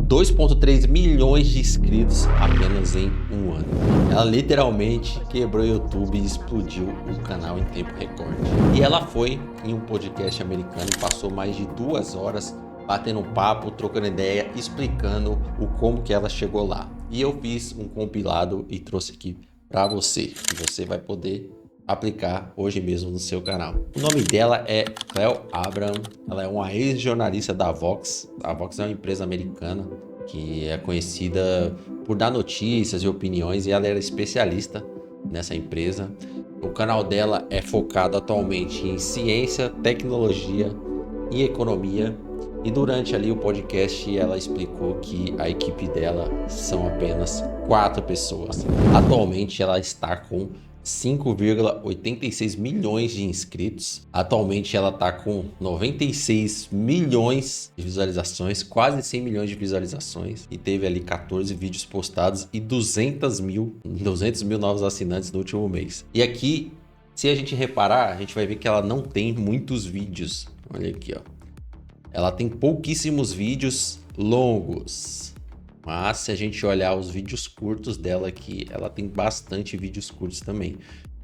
2,3 milhões de inscritos apenas em um ano. Ela literalmente quebrou o YouTube e explodiu o canal em tempo recorde. E ela foi em um podcast americano e passou mais de 2 horas batendo um papo, trocando ideia, explicando o como que ela chegou lá. E eu fiz um compilado e trouxe aqui para você, que você vai poder aplicar hoje mesmo no seu canal. O nome dela é Cleo Abraham, ela é uma ex-jornalista da Vox. A Vox é uma empresa americana que é conhecida por dar notícias e opiniões, e ela era especialista nessa empresa. O canal dela é focado atualmente em ciência, tecnologia e economia. E durante ali o podcast ela explicou que a equipe dela são apenas 4 pessoas. Atualmente ela está com 5,86 milhões de inscritos. Atualmente ela está com 96 milhões de visualizações, quase 100 milhões de visualizações. E teve ali 14 vídeos postados e 200 mil novos assinantes no último mês. E aqui, se a gente reparar, a gente vai ver que ela não tem muitos vídeos. Olha aqui, ó. Ela tem pouquíssimos vídeos longos, mas se a gente olhar os vídeos curtos dela aqui, ela tem bastante vídeos curtos também.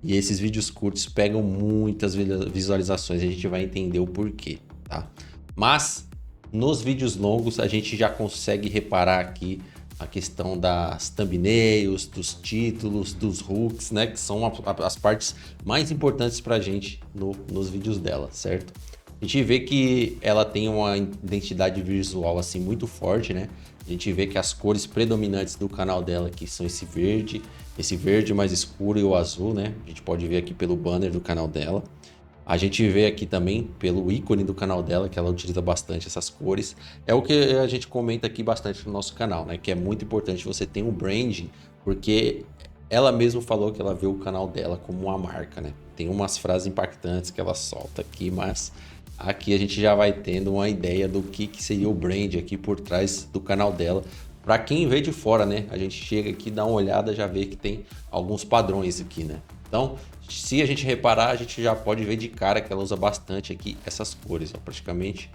E esses vídeos curtos pegam muitas visualizações, a gente vai entender o porquê, tá? Mas nos vídeos longos a gente já consegue reparar aqui a questão das thumbnails, dos títulos, dos hooks, né? Que são as partes mais importantes pra gente nos vídeos dela, certo? A gente vê que ela tem uma identidade visual assim muito forte, né? A gente vê que as cores predominantes do canal dela aqui são esse verde mais escuro e o azul, né? A gente pode ver aqui pelo banner do canal dela. A gente vê aqui também pelo ícone do canal dela que ela utiliza bastante essas cores. É o que a gente comenta aqui bastante no nosso canal, né? Que é muito importante você ter um branding, porque ela mesma falou que ela vê o canal dela como uma marca, né? Tem umas frases impactantes que ela solta aqui, mas aqui a gente já vai tendo uma ideia do que seria o brand aqui por trás do canal dela. Para quem vê de fora, né? A gente chega aqui, dá uma olhada, já vê que tem alguns padrões aqui, né? Então, se a gente reparar, a gente já pode ver de cara que ela usa bastante aqui essas cores, ó, praticamente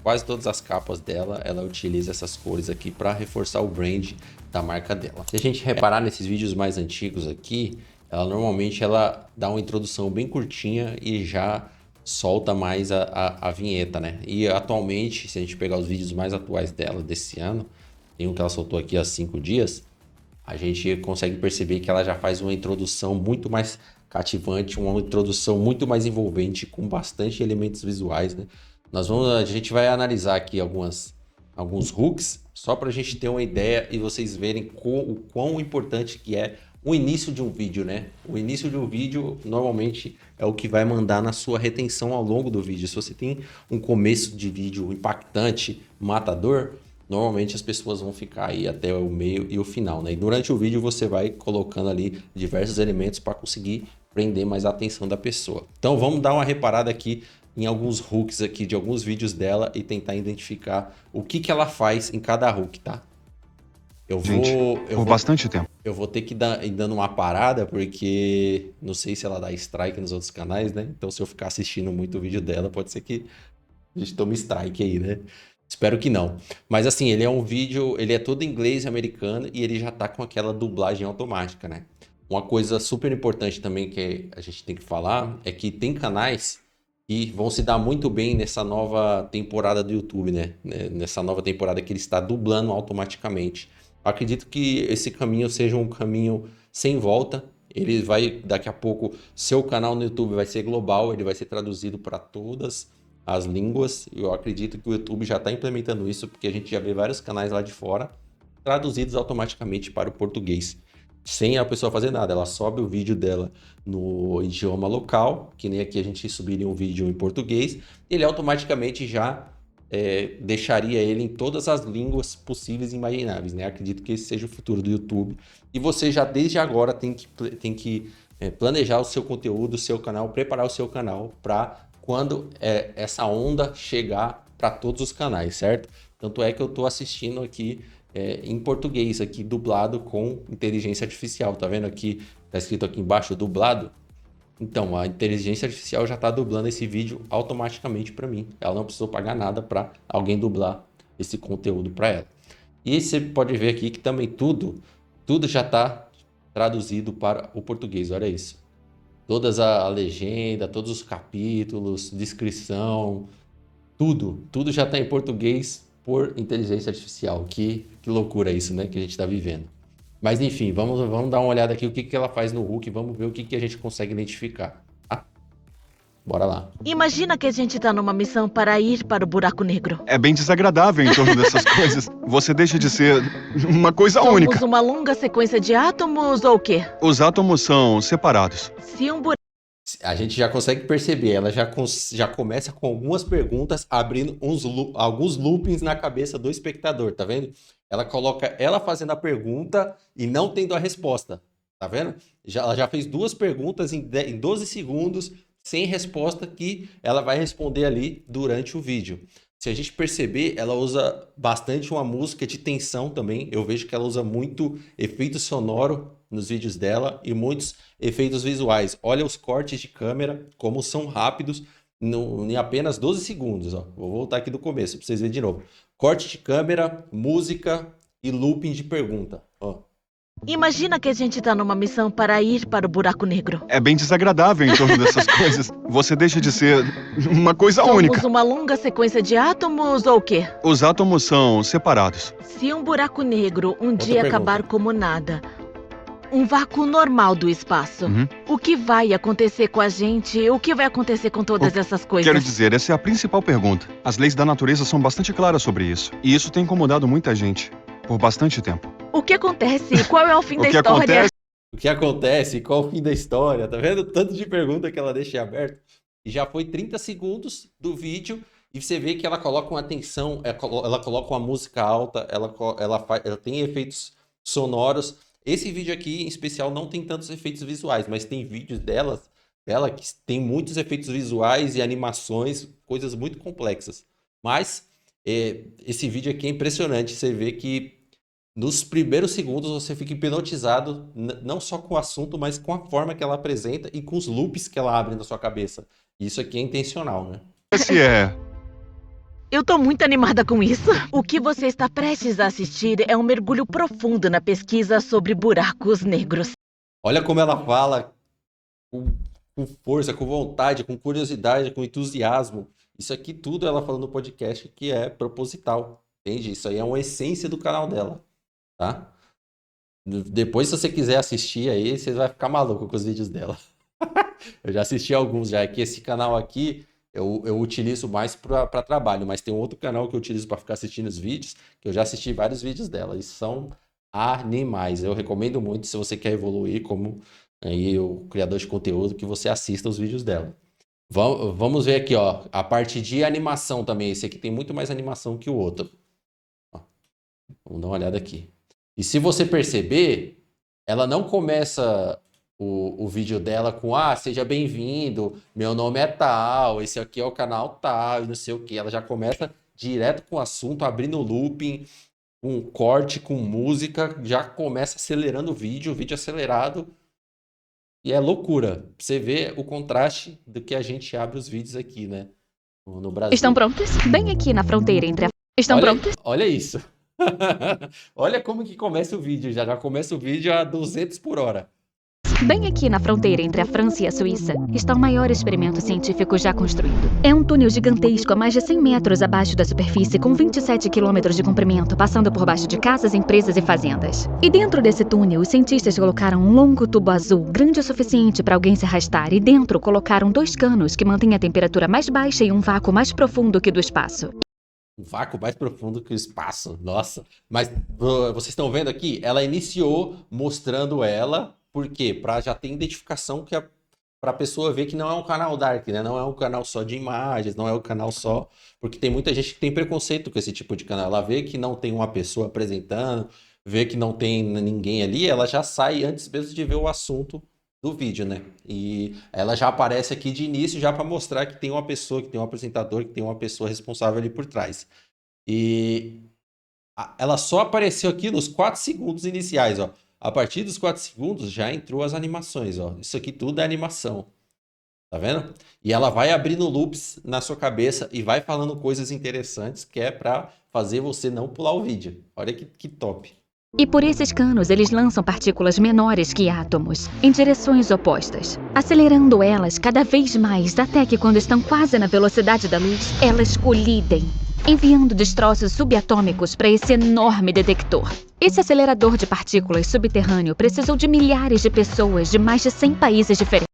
quase todas as capas dela, ela utiliza essas cores aqui para reforçar o brand da marca dela. Se a gente reparar nesses vídeos mais antigos aqui, ela normalmente dá uma introdução bem curtinha e já solta mais a vinheta, né? E atualmente, se a gente pegar os vídeos mais atuais dela desse ano, tem um que ela soltou aqui há 5 dias, a gente consegue perceber que ela já faz uma introdução muito mais cativante, uma introdução muito mais envolvente, com bastante elementos visuais, né? A gente vai analisar aqui alguns hooks, só para a gente ter uma ideia e vocês verem o quão importante que é o início de um vídeo, né? O início de um vídeo normalmente é o que vai mandar na sua retenção ao longo do vídeo. Se você tem um começo de vídeo impactante, matador, normalmente as pessoas vão ficar aí até o meio e o final, né? E durante o vídeo você vai colocando ali diversos elementos para conseguir prender mais a atenção da pessoa. Então vamos dar uma reparada aqui em alguns hooks aqui de alguns vídeos dela e tentar identificar o que ela faz em cada hook, tá? Bastante tempo. Eu vou ter que ir dando uma parada, porque não sei se ela dá strike nos outros canais, né? Então, se eu ficar assistindo muito o vídeo dela, pode ser que a gente tome strike aí, né? Espero que não. Mas assim, ele é um vídeo, ele é todo em inglês e americano e ele já tá com aquela dublagem automática, né? Uma coisa super importante também que a gente tem que falar é que tem canais que vão se dar muito bem nessa nova temporada do YouTube, né? Nessa nova temporada que ele está dublando automaticamente. Acredito que esse caminho seja um caminho sem volta. Ele vai, daqui a pouco, seu canal no YouTube vai ser global, ele vai ser traduzido para todas as línguas. Eu acredito que o YouTube já está implementando isso, porque a gente já vê vários canais lá de fora traduzidos automaticamente para o português, sem a pessoa fazer nada. Ela sobe o vídeo dela no idioma local, que nem aqui a gente subiria um vídeo em português, ele automaticamente já deixaria ele em todas as línguas possíveis e imagináveis, né? Acredito que esse seja o futuro do YouTube. E você já desde agora tem que planejar o seu conteúdo, o seu canal, preparar o seu canal para quando essa onda chegar para todos os canais, certo? Tanto é que eu estou assistindo aqui em português, aqui dublado com inteligência artificial. Tá vendo aqui? Tá escrito aqui embaixo, dublado. Então, a inteligência artificial já está dublando esse vídeo automaticamente para mim. Ela não precisou pagar nada para alguém dublar esse conteúdo para ela. E você pode ver aqui que também tudo já está traduzido para o português, olha isso. Toda a legenda, todos os capítulos, descrição, tudo já está em português por inteligência artificial. Que loucura isso, né, que a gente está vivendo. Mas enfim, vamos dar uma olhada aqui o que ela faz no Hulk, vamos ver o que a gente consegue identificar. Tá? Bora lá. Imagina que a gente tá numa missão para ir para o buraco negro. É bem desagradável em torno dessas coisas. Você deixa de ser uma coisa única. Somos uma longa sequência de átomos ou o quê? Os átomos são separados. Se um buraco A gente já consegue perceber, ela já começa com algumas perguntas, abrindo alguns loopings na cabeça do espectador, tá vendo? Ela coloca ela fazendo a pergunta e não tendo a resposta, tá vendo? Ela já fez duas perguntas em 12 segundos, sem resposta, que ela vai responder ali durante o vídeo. Se a gente perceber, ela usa bastante uma música de tensão também. Eu vejo que ela usa muito efeito sonoro nos vídeos dela e muitos efeitos visuais. Olha os cortes de câmera, como são rápidos em apenas 12 segundos. Ó. Vou voltar aqui do começo para vocês verem de novo. Corte de câmera, música e looping de pergunta. Ó. Imagina que a gente tá numa missão para ir para o buraco negro. É bem desagradável em torno dessas coisas. Você deixa de ser uma coisa única. Somos uma longa sequência de átomos ou o quê? Os átomos são separados. Se um buraco negro um dia pergunta. acabar como nada, um vácuo normal do espaço, o que vai acontecer com a gente? O que vai acontecer com todas essas coisas? Quero dizer, essa é a principal pergunta. As leis da natureza são bastante claras sobre isso. E isso tem incomodado muita gente por bastante tempo. O que acontece? Qual é o fim O da que história? acontece? O que acontece? Qual o fim da história? Tá vendo? Tanto de pergunta que ela deixa aberto. E já foi 30 segundos do vídeo e você vê que ela coloca uma tensão, ela coloca uma música alta, ela tem efeitos sonoros. Esse vídeo aqui, em especial, não tem tantos efeitos visuais, mas tem vídeos dela que tem muitos efeitos visuais e animações, coisas muito complexas. Mas esse vídeo aqui é impressionante. Você vê que nos primeiros segundos você fica hipnotizado, não só com o assunto, mas com a forma que ela apresenta e com os loops que ela abre na sua cabeça. Isso aqui é intencional, né? Esse é... Eu tô muito animada com isso. O que você está prestes a assistir é um mergulho profundo na pesquisa sobre buracos negros. Olha como ela fala com força, com vontade, com curiosidade, com entusiasmo. Isso aqui tudo ela falou no podcast que é proposital, entende? Isso aí é uma essência do canal dela, tá? Depois, se você quiser assistir aí, você vai ficar maluco com os vídeos dela. Eu já assisti alguns já, que esse canal aqui eu utilizo mais para trabalho, mas tem um outro canal que eu utilizo para ficar assistindo os vídeos, que eu já assisti vários vídeos dela, e são animais. Eu recomendo muito, se você quer evoluir como aí, o criador de conteúdo, que você assista os vídeos dela. Vamos ver aqui, ó, a parte de animação também. Esse aqui tem muito mais animação que o outro. Ó, vamos dar uma olhada aqui. E se você perceber, ela não começa o vídeo dela com seja bem-vindo, meu nome é tal, esse aqui é o canal tal, e não sei o que. Ela já começa direto com o assunto, abrindo looping, com corte, com música, já começa acelerando o vídeo acelerado. E é loucura. Você vê o contraste do que a gente abre os vídeos aqui, né? No Brasil. Estão prontos? Bem aqui na fronteira entre a... Estão prontos? Olha isso. Olha como que começa o vídeo. Já começa o vídeo a 200 por hora. Bem aqui na fronteira entre a França e a Suíça está o maior experimento científico já construído. É um túnel gigantesco a mais de 100 metros abaixo da superfície, com 27 quilômetros de comprimento, passando por baixo de casas, empresas e fazendas. E dentro desse túnel, os cientistas colocaram um longo tubo azul, grande o suficiente para alguém se arrastar, e dentro colocaram 2 canos que mantêm a temperatura mais baixa e um vácuo mais profundo que o do espaço. Um vácuo mais profundo que o espaço. Nossa. Mas vocês estão vendo aqui? Ela iniciou mostrando ela. Por quê? Para já ter identificação para a pessoa ver que não é um canal dark, né? Não é um canal só de imagens, não é um canal só... Porque tem muita gente que tem preconceito com esse tipo de canal. Ela vê que não tem uma pessoa apresentando, vê que não tem ninguém ali, ela já sai antes mesmo de ver o assunto do vídeo, né? E ela já aparece aqui de início já para mostrar que tem uma pessoa, que tem um apresentador, que tem uma pessoa responsável ali por trás. E ela só apareceu aqui nos 4 segundos iniciais, ó. A partir dos 4 segundos já entrou as animações, ó. Isso aqui tudo é animação, Tá vendo? E ela vai abrindo loops na sua cabeça e vai falando coisas interessantes que é pra fazer você não pular o vídeo. Olha que top. E por esses canos, eles lançam partículas menores que átomos, em direções opostas, acelerando elas cada vez mais, até que quando estão quase na velocidade da luz, elas colidem, enviando destroços subatômicos para esse enorme detector. Esse acelerador de partículas subterrâneo precisou de milhares de pessoas de mais de 100 países diferentes.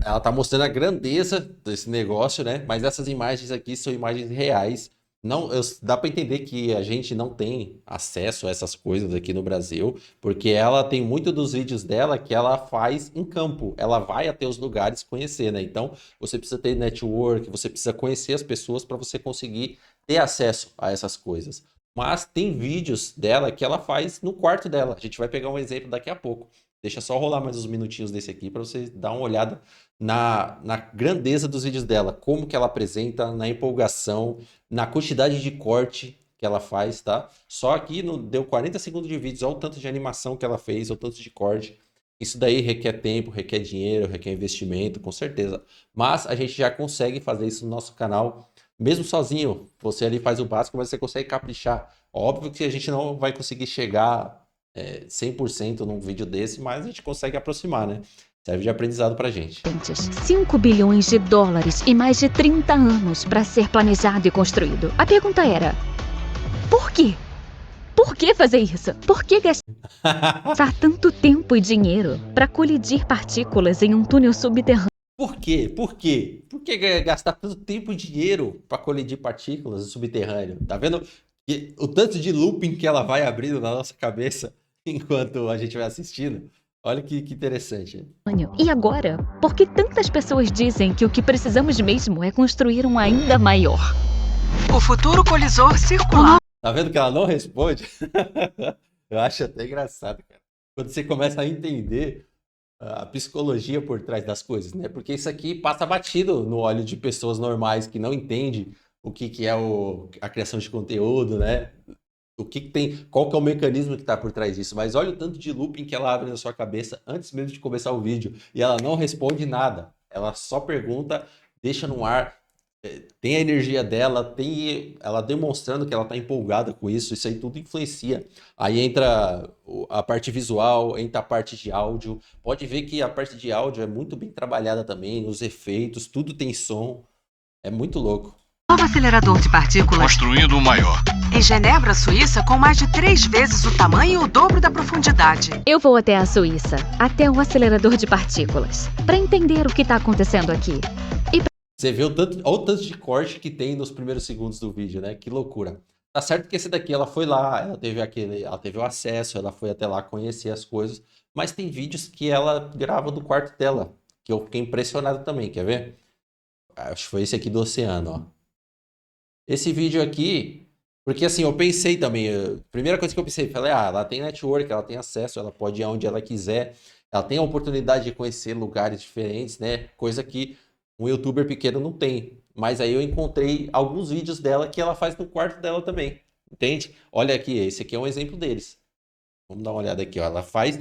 Ela tá mostrando a grandeza desse negócio, né? Mas essas imagens aqui são imagens reais. Não, dá para entender que a gente não tem acesso a essas coisas aqui no Brasil, porque ela tem muito dos vídeos dela que ela faz em campo. Ela vai até os lugares conhecer, né? Então, você precisa ter network, você precisa conhecer as pessoas para você conseguir ter acesso a essas coisas. Mas tem vídeos dela que ela faz no quarto dela. A gente vai pegar um exemplo daqui a pouco. Deixa só rolar mais uns minutinhos desse aqui para você dar uma olhada na grandeza dos vídeos dela, como que ela apresenta, na empolgação, na quantidade de corte que ela faz, tá? Só aqui deu 40 segundos de vídeo, olha o tanto de animação que ela fez, olha o tanto de corte. Isso daí requer tempo, requer dinheiro, requer investimento, com certeza. Mas a gente já consegue fazer isso no nosso canal, mesmo sozinho. Você ali faz o básico, mas você consegue caprichar. Óbvio que a gente não vai conseguir chegar 100% num vídeo desse, mas a gente consegue aproximar, né? Serve de aprendizado pra gente. 5 bilhões de dólares e mais de 30 anos para ser planejado e construído. A pergunta era: por quê? Por que fazer isso? Por que gastar tanto tempo e dinheiro para colidir partículas em um túnel subterrâneo? Por quê? Por quê? Por que gastar tanto tempo e dinheiro para colidir partículas no subterrâneo? Tá vendo o tanto de looping que ela vai abrindo na nossa cabeça enquanto a gente vai assistindo? Olha que interessante. E agora, por que tantas pessoas dizem que o que precisamos mesmo é construir um ainda maior? O futuro colisor circular. Tá vendo que ela não responde? Eu acho até engraçado, cara. Quando você começa a entender a psicologia por trás das coisas, né? Porque isso aqui passa batido no olho de pessoas normais que não entendem o que é a criação de conteúdo, né? O que tem, qual que é o mecanismo que está por trás disso. Mas olha o tanto de looping que ela abre na sua cabeça antes mesmo de começar o vídeo. E ela não responde nada. Ela só pergunta, deixa no ar. Tem a energia dela, tem ela demonstrando que ela está empolgada com isso. Isso aí tudo influencia. Aí entra a parte visual, entra a parte de áudio. Pode ver que a parte de áudio é muito bem trabalhada também, nos efeitos, tudo tem som. É muito louco. Novo acelerador de partículas Construindo o maior. em Genebra, Suíça, com mais de 3 vezes o tamanho e o dobro da profundidade. Eu vou até a Suíça, até o acelerador de partículas, para entender o que está acontecendo aqui. Você vê olha o tanto de corte que tem nos primeiros segundos do vídeo, né? Que loucura. Tá certo que esse daqui ela foi lá, ela teve o acesso, ela foi até lá conhecer as coisas, mas tem vídeos que ela grava do quarto dela, que eu fiquei impressionado também, quer ver? Acho que foi esse aqui do oceano, ó. Esse vídeo aqui, porque assim, eu pensei também, a primeira coisa que eu pensei, falei, ela tem network, ela tem acesso, ela pode ir aonde ela quiser, ela tem a oportunidade de conhecer lugares diferentes, né? Coisa que um youtuber pequeno não tem. Mas aí eu encontrei alguns vídeos dela que ela faz no quarto dela também, entende? Olha aqui, esse aqui é um exemplo deles. Vamos dar uma olhada aqui, ó. Ela faz,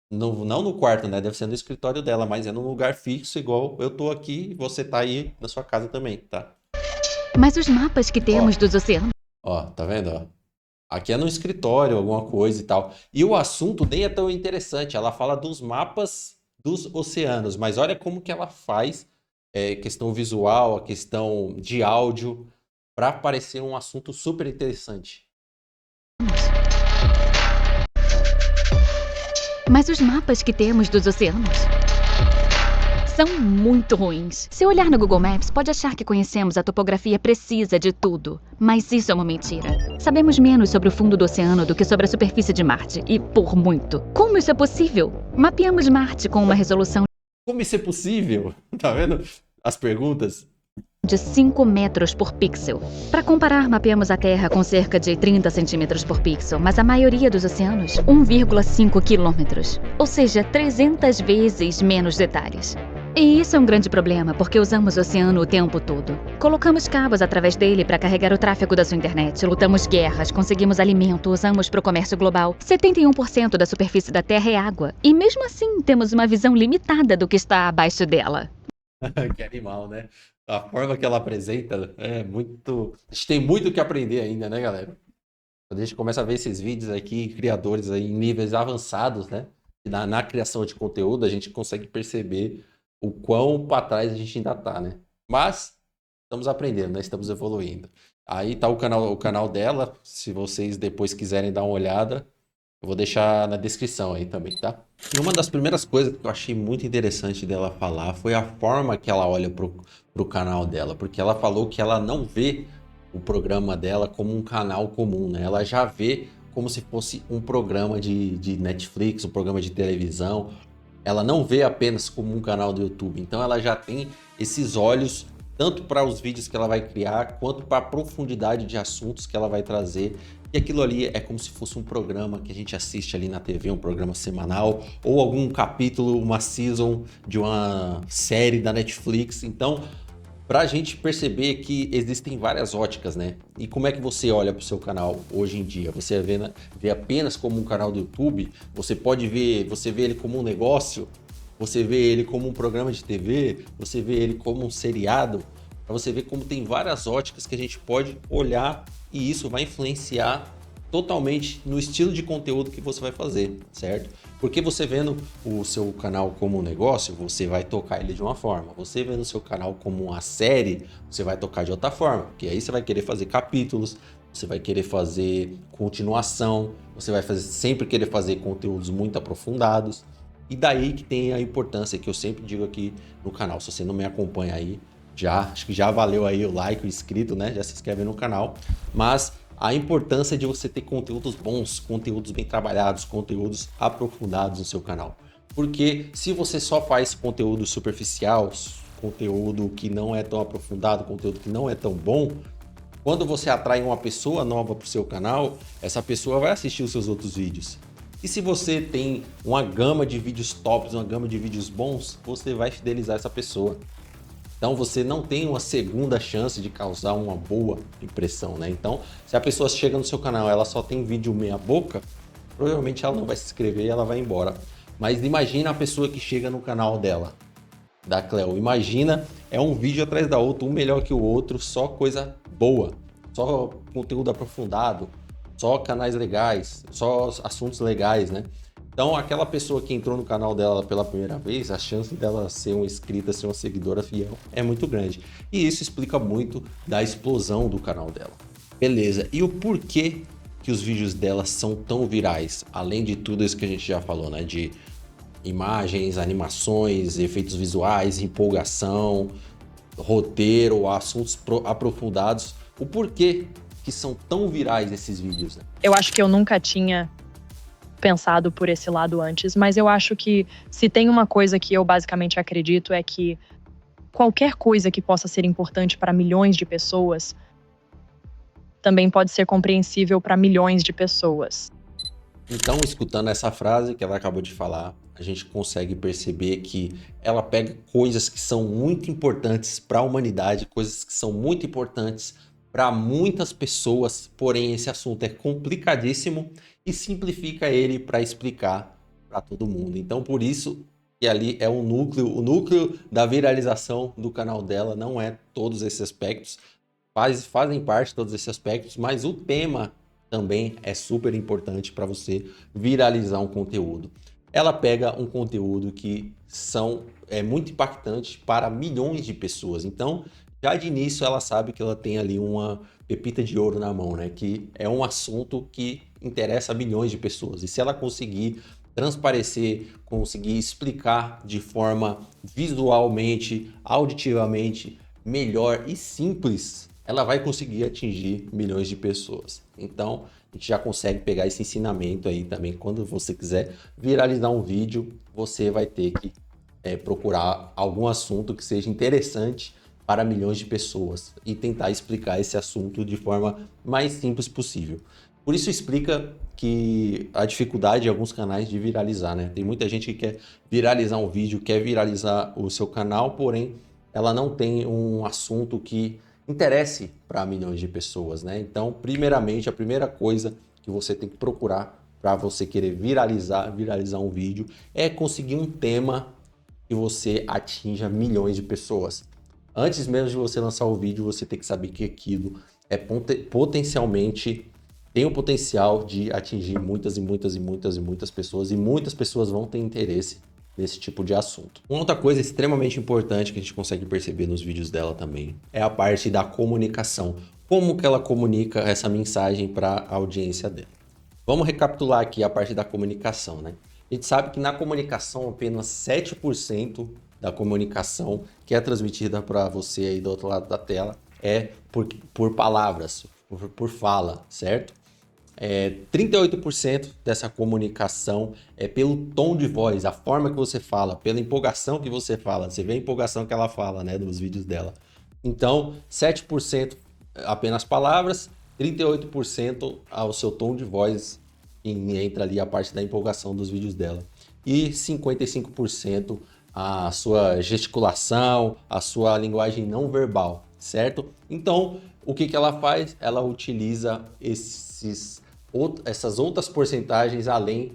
não no quarto, né? Deve ser no escritório dela, mas é num lugar fixo, igual eu tô aqui e você tá aí na sua casa também, tá? Mas os mapas que temos dos oceanos... Ó, tá vendo, ó? Aqui é no escritório, alguma coisa e tal. E o assunto nem é tão interessante. Ela fala dos mapas dos oceanos, mas olha como que ela faz questão visual, a questão de áudio, para parecer um assunto super interessante. Mas os mapas que temos dos oceanos são muito ruins. Se olhar no Google Maps, pode achar que conhecemos a topografia precisa de tudo. Mas isso é uma mentira. Sabemos menos sobre o fundo do oceano do que sobre a superfície de Marte. E por muito. Como isso é possível? Mapeamos Marte com uma resolução Como isso é possível? Tá vendo as perguntas? de 5 metros por pixel. Para comparar, mapeamos a Terra com cerca de 30 centímetros por pixel, mas a maioria dos oceanos, 1,5 quilômetros. Ou seja, 300 vezes menos detalhes. E isso é um grande problema, porque usamos o oceano o tempo todo. Colocamos cabos através dele para carregar o tráfego da sua internet, lutamos guerras, conseguimos alimento, usamos para o comércio global. 71% da superfície da Terra é água. E mesmo assim, temos uma visão limitada do que está abaixo dela. Que animal, né? A forma que ela apresenta é muito. A gente tem muito o que aprender ainda, né, galera? Quando a gente começa a ver esses vídeos aqui, criadores aí em níveis avançados, né? Na criação de conteúdo, a gente consegue perceber o quão para trás a gente ainda tá, né? Mas estamos aprendendo, né? Estamos evoluindo. Aí tá o canal dela, se vocês depois quiserem dar uma olhada, eu vou deixar na descrição aí também, tá? E uma das primeiras coisas que eu achei muito interessante dela falar foi a forma que ela olha pro canal dela, porque ela falou que ela não vê o programa dela como um canal comum, né? Ela já vê como se fosse um programa de Netflix, um programa de televisão. Ela não vê apenas como um canal do YouTube. Então ela já tem esses olhos tanto para os vídeos que ela vai criar, quanto para a profundidade de assuntos que ela vai trazer. E aquilo ali é como se fosse um programa que a gente assiste ali na TV, um programa semanal, ou algum capítulo, uma season de uma série da Netflix. Então, para a gente perceber que existem várias óticas, né? E como é que você olha para o seu canal hoje em dia? Você vê apenas como um canal do YouTube? Você vê ele como um negócio? Você vê ele como um programa de TV? Você vê ele como um seriado? Para você ver como tem várias óticas que a gente pode olhar e isso vai influenciar totalmente no estilo de conteúdo que você vai fazer, certo? Porque você vendo o seu canal como um negócio, você vai tocar ele de uma forma. Você vendo o seu canal como uma série, você vai tocar de outra forma. Porque aí você vai querer fazer capítulos, você vai querer fazer continuação, você vai sempre querer fazer conteúdos muito aprofundados. E daí que tem a importância que eu sempre digo aqui no canal. Se você não me acompanha aí, acho que já valeu aí o like, o inscrito, né? Já se inscreve no canal. Mas a importância de você ter conteúdos bons, conteúdos bem trabalhados, conteúdos aprofundados no seu canal. Porque se você só faz conteúdo superficial, conteúdo que não é tão aprofundado, conteúdo que não é tão bom, quando você atrai uma pessoa nova para o seu canal, essa pessoa vai assistir os seus outros vídeos. E se você tem uma gama de vídeos tops, uma gama de vídeos bons, você vai fidelizar essa pessoa. Então você não tem uma segunda chance de causar uma boa impressão, né? Então, se a pessoa chega no seu canal, ela só tem vídeo meia boca, provavelmente ela não vai se inscrever e ela vai embora. Mas imagina a pessoa que chega no canal dela, da Cleo. Imagina, é um vídeo atrás da outra, um melhor que o outro, só coisa boa, só conteúdo aprofundado, só canais legais, só assuntos legais, né? Então, aquela pessoa que entrou no canal dela pela primeira vez, a chance dela ser uma inscrita, ser uma seguidora fiel é muito grande. E isso explica muito da explosão do canal dela. Beleza, e o porquê que os vídeos dela são tão virais? Além de tudo isso que a gente já falou, né? De imagens, animações, efeitos visuais, empolgação, roteiro, assuntos aprofundados. O porquê que são tão virais esses vídeos, né? Eu acho que eu nunca tinha pensado por esse lado antes, mas eu acho que se tem uma coisa que eu basicamente acredito é que qualquer coisa que possa ser importante para milhões de pessoas também pode ser compreensível para milhões de pessoas. Então, escutando essa frase que ela acabou de falar, a gente consegue perceber que ela pega coisas que são muito importantes para a humanidade, coisas que são muito importantes para muitas pessoas, porém esse assunto é complicadíssimo e simplifica ele para explicar para todo mundo. Então, por isso que ali é o núcleo da viralização do canal dela, não é todos esses aspectos, fazem parte todos esses aspectos, mas o tema também é super importante para você viralizar um conteúdo. Ela pega um conteúdo que é muito impactante para milhões de pessoas. Então, já de início ela sabe que ela tem ali uma pepita de ouro na mão, né? Que é um assunto que interessa a milhões de pessoas. E se ela conseguir transparecer, conseguir explicar de forma visualmente, auditivamente, melhor e simples, ela vai conseguir atingir milhões de pessoas. Então, a gente já consegue pegar esse ensinamento aí também. Quando você quiser viralizar um vídeo, você vai ter que procurar algum assunto que seja interessante para milhões de pessoas e tentar explicar esse assunto de forma mais simples possível. Por isso explica que a dificuldade de alguns canais de viralizar, né? Tem muita gente que quer viralizar um vídeo, quer viralizar o seu canal, porém ela não tem um assunto que interesse para milhões de pessoas, né? Então, primeiramente, a primeira coisa que você tem que procurar para você querer viralizar um vídeo é conseguir um tema que você atinja milhões de pessoas. Antes mesmo de você lançar o vídeo, você tem que saber que aquilo é potencialmente tem o potencial de atingir muitas pessoas, e muitas pessoas vão ter interesse nesse tipo de assunto. Uma outra coisa extremamente importante que a gente consegue perceber nos vídeos dela também é a parte da comunicação. Como que ela comunica essa mensagem para a audiência dela. Vamos recapitular aqui a parte da comunicação, né? A gente sabe que na comunicação apenas 7% da comunicação que é transmitida para você aí do outro lado da tela é por palavras, por fala, certo? 38% dessa comunicação é pelo tom de voz, a forma que você fala, pela empolgação que você fala. Você vê a empolgação que ela fala, né, nos vídeos dela. Então, 7% apenas palavras, 38% ao seu tom de voz, e entra ali a parte da empolgação dos vídeos dela. E 55% a sua gesticulação, a sua linguagem não verbal, certo? Então, o que ela faz? Ela utiliza essas outras porcentagens além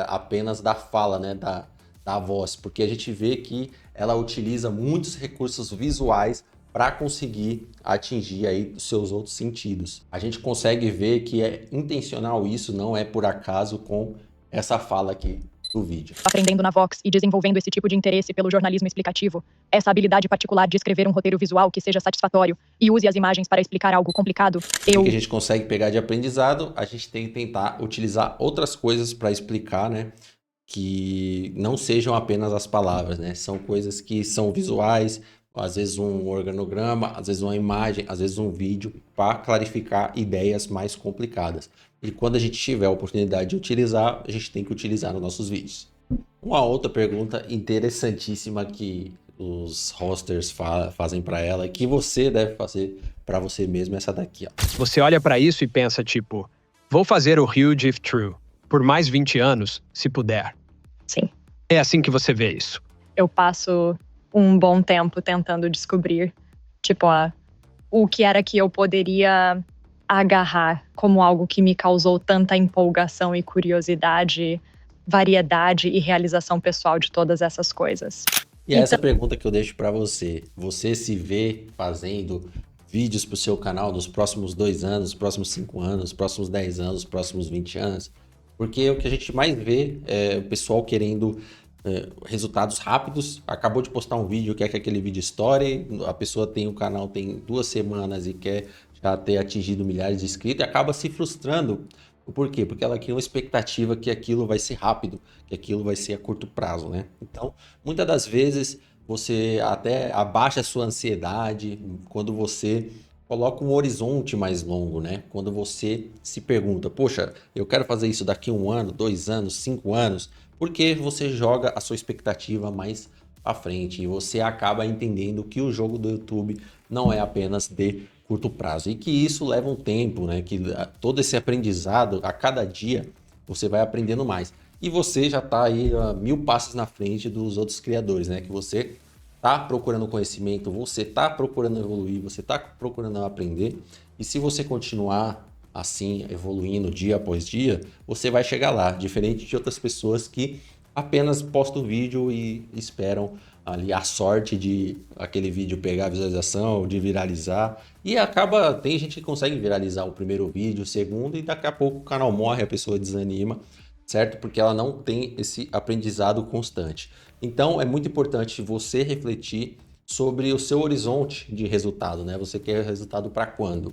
apenas da fala, né, da voz, porque a gente vê que ela utiliza muitos recursos visuais para conseguir atingir aí os seus outros sentidos. A gente consegue ver que é intencional isso, não é por acaso com essa fala aqui do vídeo. Aprendendo na Vox e desenvolvendo esse tipo de interesse pelo jornalismo explicativo, essa habilidade particular de escrever um roteiro visual que seja satisfatório e use as imagens para explicar algo complicado, O que a gente consegue pegar de aprendizado, a gente tem que tentar utilizar outras coisas para explicar, né? Que não sejam apenas as palavras, né? São coisas que são visuais, às vezes um organograma, às vezes uma imagem, às vezes um vídeo, para clarificar ideias mais complicadas. E quando a gente tiver a oportunidade de utilizar, a gente tem que utilizar nos nossos vídeos. Uma outra pergunta interessantíssima que os hosters fazem para ela e que você deve fazer para você mesmo é essa daqui, ó. Você olha para isso e pensa tipo, vou fazer o Huge If True por mais 20 anos, se puder. Sim. É assim que você vê isso. Eu passo um bom tempo tentando descobrir, tipo, o que era que eu poderia agarrar como algo que me causou tanta empolgação e curiosidade, variedade e realização pessoal de todas essas coisas. E essa pergunta que eu deixo para você. Você se vê fazendo vídeos para o seu canal nos próximos 2 anos, próximos 5 anos, próximos 10 anos, próximos 20 anos? Porque o que a gente mais vê é o pessoal querendo resultados rápidos. Acabou de postar um vídeo, quer que aquele vídeo estoure, a pessoa tem o canal tem 2 semanas e quer já ter atingido milhares de inscritos e acaba se frustrando. Por quê? Porque ela cria uma expectativa que aquilo vai ser rápido, que aquilo vai ser a curto prazo, né? Então, muitas das vezes, você até abaixa a sua ansiedade quando você coloca um horizonte mais longo, né? Quando você se pergunta, poxa, eu quero fazer isso daqui a 1 ano, 2 anos, 5 anos, porque você joga a sua expectativa mais à frente e você acaba entendendo que o jogo do YouTube não é apenas de curto prazo e que isso leva um tempo, né? Que todo esse aprendizado, a cada dia, você vai aprendendo mais. E você já está aí 1000 passos na frente dos outros criadores, né? Que você está procurando conhecimento, você está procurando evoluir, você está procurando aprender. E se você continuar assim, evoluindo dia após dia, você vai chegar lá. Diferente de outras pessoas que apenas postam o vídeo e esperam ali a sorte de aquele vídeo pegar visualização, de viralizar. E tem gente que consegue viralizar o primeiro vídeo, o segundo, e daqui a pouco o canal morre, a pessoa desanima, certo? Porque ela não tem esse aprendizado constante. Então é muito importante você refletir sobre o seu horizonte de resultado, né? Você quer resultado para quando?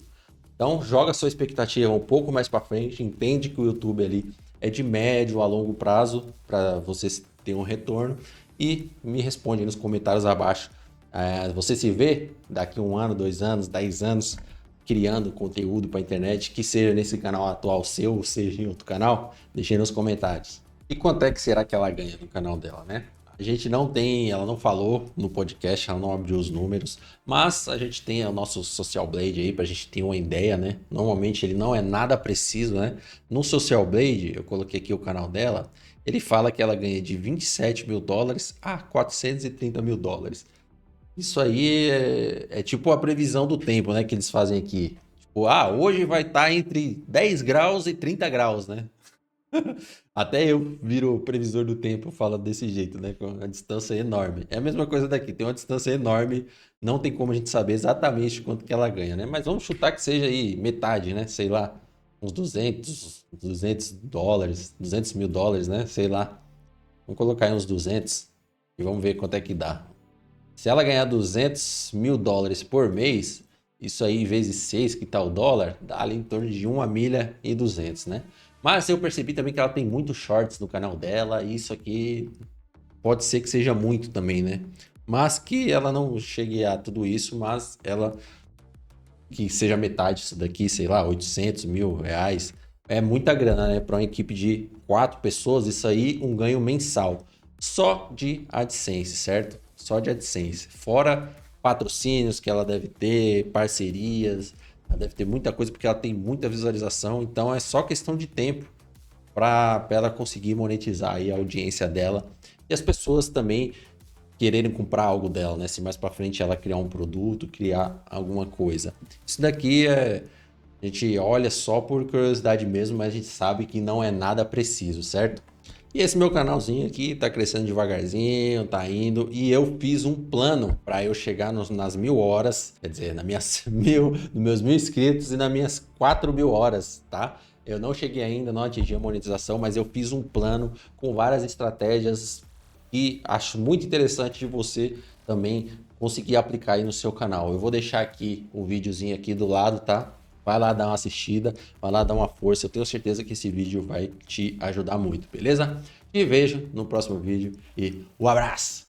Então joga a sua expectativa um pouco mais para frente, entende que o YouTube ali é de médio a longo prazo para você ter um retorno e me responde aí nos comentários abaixo. Você se vê daqui 1 ano, 2 anos, 10 anos criando conteúdo para a internet, que seja nesse canal atual seu ou seja em outro canal? Deixe aí nos comentários. E quanto é que será que ela ganha no canal dela, né? A gente não tem, ela não falou no podcast, ela não abriu os números, mas a gente tem o nosso Social Blade aí pra gente ter uma ideia, né? Normalmente ele não é nada preciso, né? No Social Blade, eu coloquei aqui o canal dela, ele fala que ela ganha de 27 mil dólares a 430 mil dólares. Isso aí é tipo a previsão do tempo, né? Que eles fazem aqui. Tipo, hoje vai estar entre 10 graus e 30 graus, né? Até eu viro previsor do tempo, falo desse jeito, né? Com a distância enorme. É a mesma coisa daqui, tem uma distância enorme, não tem como a gente saber exatamente quanto que ela ganha, né? Mas vamos chutar que seja aí metade, né? Sei lá, uns 200 dólares, 200 mil dólares, né? Sei lá. Vamos colocar aí uns 200 e vamos ver quanto é que dá. Se ela ganhar 200 mil dólares por mês, isso aí vezes 6, que tá o dólar, dá ali em torno de 1 milha e 200, né? Mas eu percebi também que ela tem muitos shorts no canal dela, e isso aqui pode ser que seja muito também, né? Mas que ela não chegue a tudo isso, mas ela que seja metade disso daqui, sei lá, 800 mil reais, é muita grana, né? Para uma equipe de 4 pessoas, isso aí um ganho mensal, só de AdSense, certo? Só de AdSense, fora patrocínios que ela deve ter, parcerias, ela deve ter muita coisa porque ela tem muita visualização, então é só questão de tempo para ela conseguir monetizar aí a audiência dela e as pessoas também quererem comprar algo dela, né? Se mais para frente ela criar um produto, criar alguma coisa. Isso daqui a gente olha só por curiosidade mesmo, mas a gente sabe que não é nada preciso, certo? E esse meu canalzinho aqui tá crescendo devagarzinho, tá indo, e eu fiz um plano para eu chegar nas 1000 horas, quer dizer, nas nos meus 1000 inscritos e nas minhas 4000 horas, tá? Eu não cheguei ainda, não atingi a monetização, mas eu fiz um plano com várias estratégias e acho muito interessante de você também conseguir aplicar aí no seu canal. Eu vou deixar aqui um videozinho aqui do lado, tá? Vai lá dar uma assistida, vai lá dar uma força. Eu tenho certeza que esse vídeo vai te ajudar muito, beleza? Te vejo no próximo vídeo e um abraço!